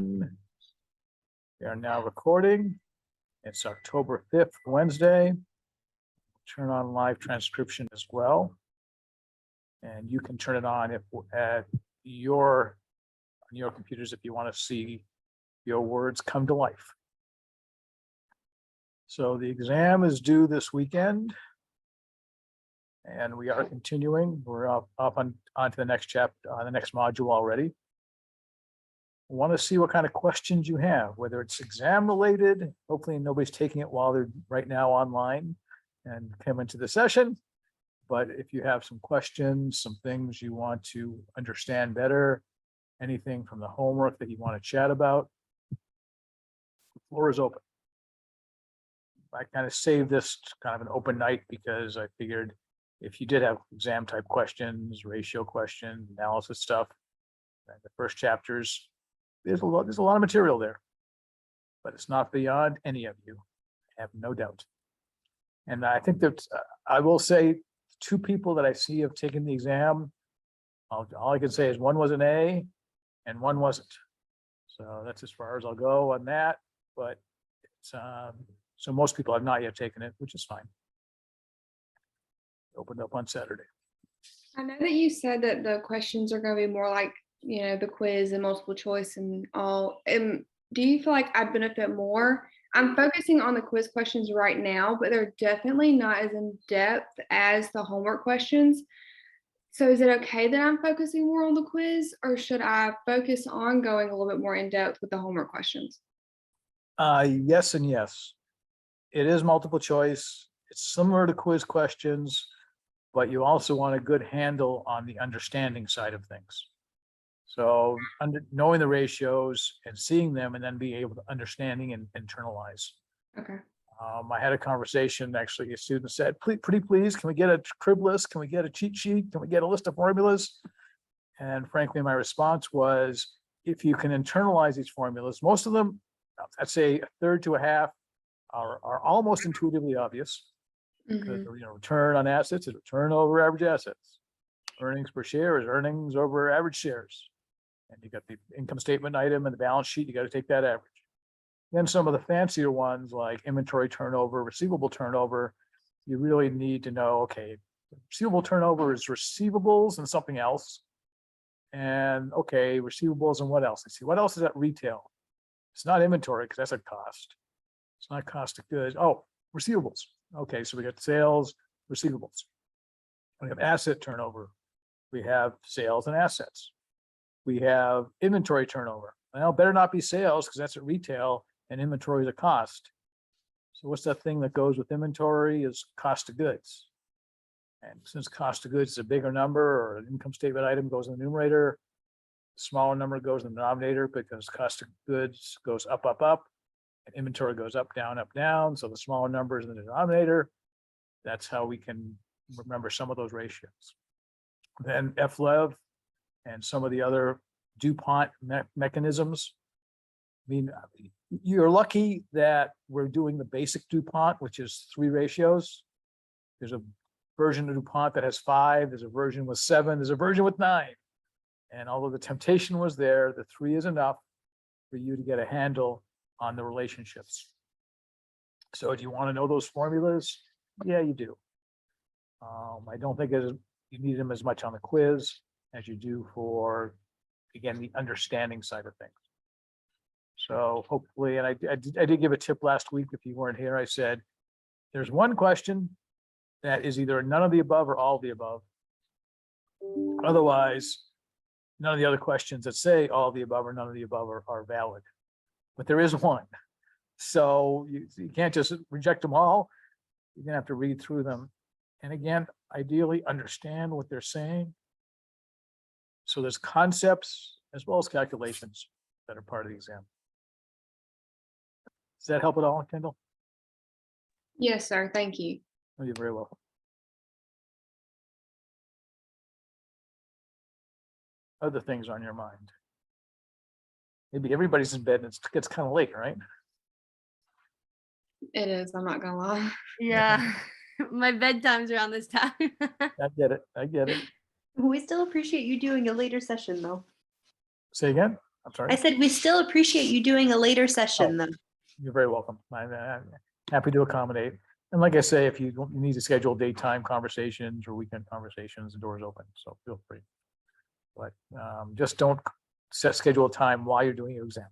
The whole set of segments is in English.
We are now recording. It's October 5th, Wednesday. Turn on live transcription as well. And you can turn it on if on your computers if you want to see your words come to life. So the exam is due this weekend. And we are continuing. We're up on to the next chapter, the next module already. I want to see what kind of questions you have, whether it's exam related. Hopefully nobody's taking it while they're right now online and come into the session. But if you have some questions, some things you want to understand better, anything from the homework that you want to chat about, the floor is open. I kind of saved this kind of an open night because I figured if you did have exam type questions, ratio questions, analysis stuff, the first chapters, there's a lot of material there, but it's not beyond any of you. I have no doubt. And I think that I will say 2 people that I see have taken the exam. All I can say is one was an A and one wasn't. So that's as far as I'll go on that. But it's, so most people have not yet taken it, which is fine. Opened up on Saturday. I know that you said that the questions are going to be more like, the quiz and multiple choice and all. Do you feel like I benefit more? I'm focusing on the quiz questions right now, but they're definitely not as in depth as the homework questions. So is it okay that I'm focusing more on the quiz, or should I focus on going a little bit more in depth with the homework questions? Yes and yes. It is multiple choice. It's similar to quiz questions, but you also want a good handle on the understanding side of things. So knowing the ratios and seeing them and then being able to understanding and internalize. Okay. I had a conversation, actually, a student said, pretty please, can we get a crib list? Can we get a cheat sheet? Can we get a list of formulas? And frankly, my response was, if you can internalize these formulas, most of them, I'd say a third to a half, are almost intuitively obvious. Because return on assets is return over average assets. Earnings per share is earnings over average shares. And you got the income statement item and the balance sheet, you got to take that average. Then some of the fancier ones like inventory turnover, receivable turnover, you really need to know, okay, receivable turnover is receivables and something else. And okay, receivables and what else? Let's see, what else is at retail? It's not inventory because that's a cost. It's not cost of goods. Oh, receivables. Okay, so we got sales, receivables. We have asset turnover. We have sales and assets. We have inventory turnover. Well, better not be sales because that's at retail and inventory is a cost. So what's that thing that goes with inventory is cost of goods. And since cost of goods is a bigger number or an income statement item goes in the numerator, the smaller number goes in the denominator because cost of goods goes up, up, up. And inventory goes up, down. So the smaller numbers in the denominator. That's how we can remember some of those ratios. Then FLEV and some of the other DuPont mechanisms. I mean, you're lucky that we're doing the basic DuPont, which is 3 ratios. There's a version of DuPont that has 5. There's a version with 7. There's a version with 9. And although the temptation was there, the 3 is enough for you to get a handle on the relationships. So do you want to know those formulas? Yeah, you do. I don't think you need them as much on the quiz as you do for, again, the understanding side of things. So hopefully, and I did give a tip last week, if you weren't here, I said, there's one question that is either none of the above or all of the above. Otherwise, none of the other questions that say all of the above or none of the above are valid. But there is one. So you can't just reject them all. You're gonna have to read through them. And again, ideally understand what they're saying. So there's concepts as well as calculations that are part of the exam. Does that help at all, Kendall? Yes, sir. Thank you. Oh, you're very welcome. Other things on your mind? Maybe everybody's in bed and it gets kind of late, right? It is. I'm not gonna lie. Yeah, my bedtime's around this time. I get it. We still appreciate you doing a later session though. Say again? I'm I sorry. said, we still appreciate you doing a later session though. You're very welcome. I'm happy to accommodate. And like I say, if you don't, you need to schedule daytime conversations or weekend conversations, the door's open, so feel free. But just don't schedule a time while you're doing your exam.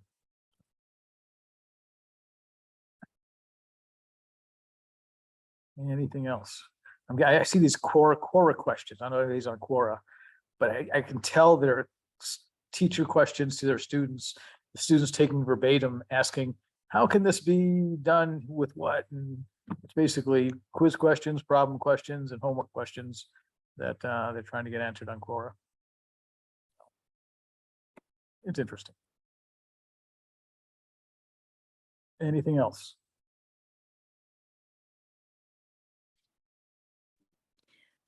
Anything else? I see these Quora questions. I know these aren't Quora, but I can tell they're teacher questions to their students. The students taking verbatim, asking, how can this be done with what? And it's basically quiz questions, problem questions, and homework questions that they're trying to get answered on Quora. It's interesting. Anything else?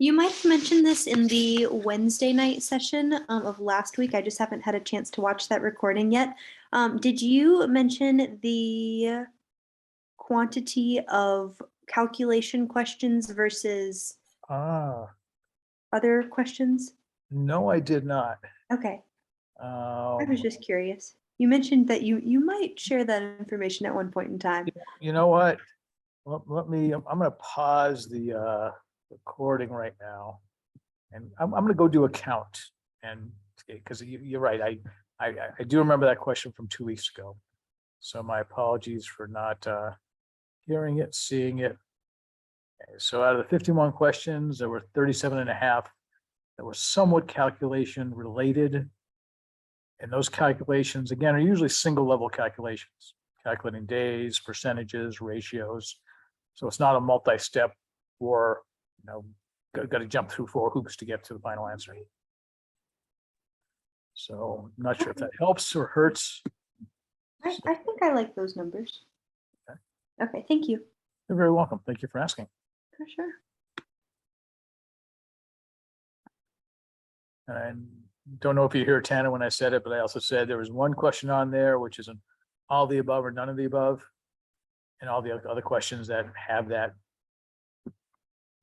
You might have mentioned this in the Wednesday night session of last week. I just haven't had a chance to watch that recording yet. Did you mention the quantity of calculation questions versus other questions? No, I did not. Okay, I was Um, just curious. You mentioned that you might share that information at one point in time. You know what? Let me, I'm gonna pause the recording right now. And I'm gonna go do a count and, because you're right, I do remember that question from 2 weeks ago. So my apologies for not hearing it, seeing it. Okay, so out of the 51 questions, there were 37 and a half that were somewhat calculation related. And those calculations, again, are usually single level calculations, calculating days, percentages, ratios. So it's not a multi-step or, got to jump through 4 hoops to get to the final answer. So I'm not sure if that helps or hurts. I think I like those numbers. Okay. Okay, thank you. You're very welcome. Thank you for asking. For sure. And don't know if you hear Tana when I said it, but I also said there was one question on there, which is an all the above or none of the above. And all the other questions that have that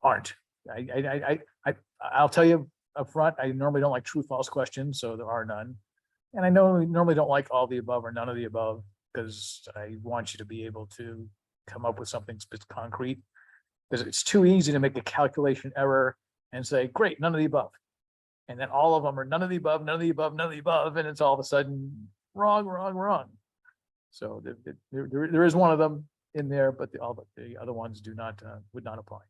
aren't. I'll tell you up front, I normally don't like true false questions, so there are none. And I know we normally don't like all the above or none of the above, because I want you to be able to come up with something concrete. Because it's too easy to make a calculation error and say, great, none of the above. And then all of them are none of the above, none of the above, none of the above, and it's all of a sudden wrong, wrong, wrong. So there is one of them in there, but the other ones do not, would not apply.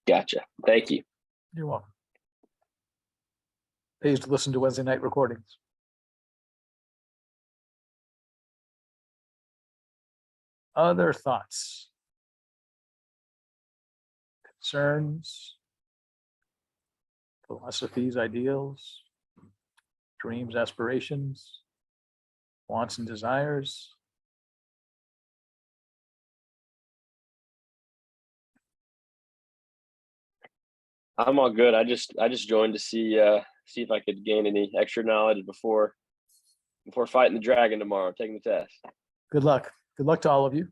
Gotcha. Thank you. You're welcome. Pays to listen to Wednesday night recordings. Other thoughts? Concerns? Philosophies, ideals? Dreams, aspirations? Wants and desires? I'm all good. I just joined to see if I could gain any extra knowledge before fighting the dragon tomorrow, taking the test. Good luck. Good luck to all of you.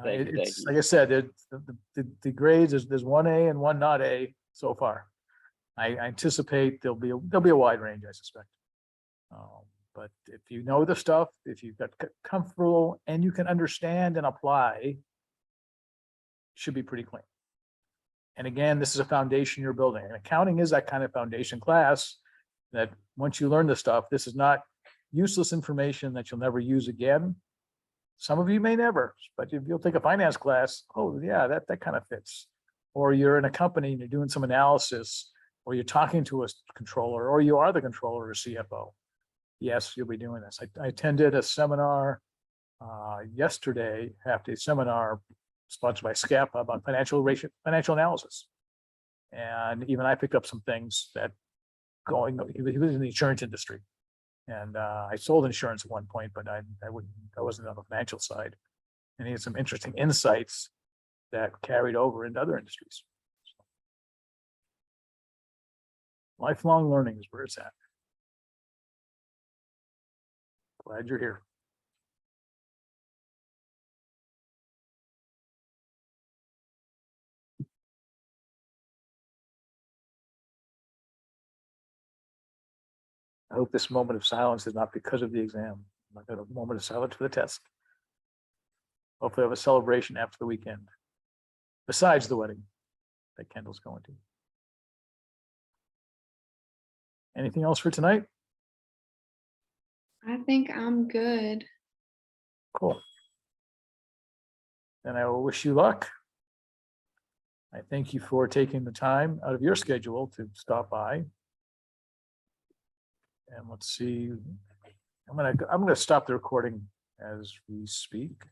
Thank you, It's thank you. like I said, the grades, there's 1A and 1 not A so far. I anticipate there'll be a wide range, I suspect. But if you know the stuff, if you've got comfortable and you can understand and apply, should be pretty clean. And again, this is a foundation you're building, and accounting is that kind of foundation class that once you learn the stuff, this is not useless information that you'll never use again. Some of you may never, but if you'll take a finance class, oh yeah, that kind of fits. Or you're in a company and you're doing some analysis, or you're talking to a controller, or you are the controller or CFO. Yes, you'll be doing this. I attended a seminar yesterday, half-day seminar sponsored by SCAP about financial analysis. And even I picked up some things that he was in the insurance industry. And I sold insurance at one point, but I wasn't on the financial side. And he had some interesting insights that carried over into other industries. Lifelong learning is where it's at. Glad you're here. I hope this moment of silence is not because of the exam. I'm not gonna have a moment of silence for the test. Hopefully I have a celebration after the weekend, besides the wedding that Kendall's going to. Anything else for tonight? I think I'm good. Cool. Then I will wish you luck. I thank you for taking the time out of your schedule to stop by. And let's see, I'm gonna stop the recording as we speak.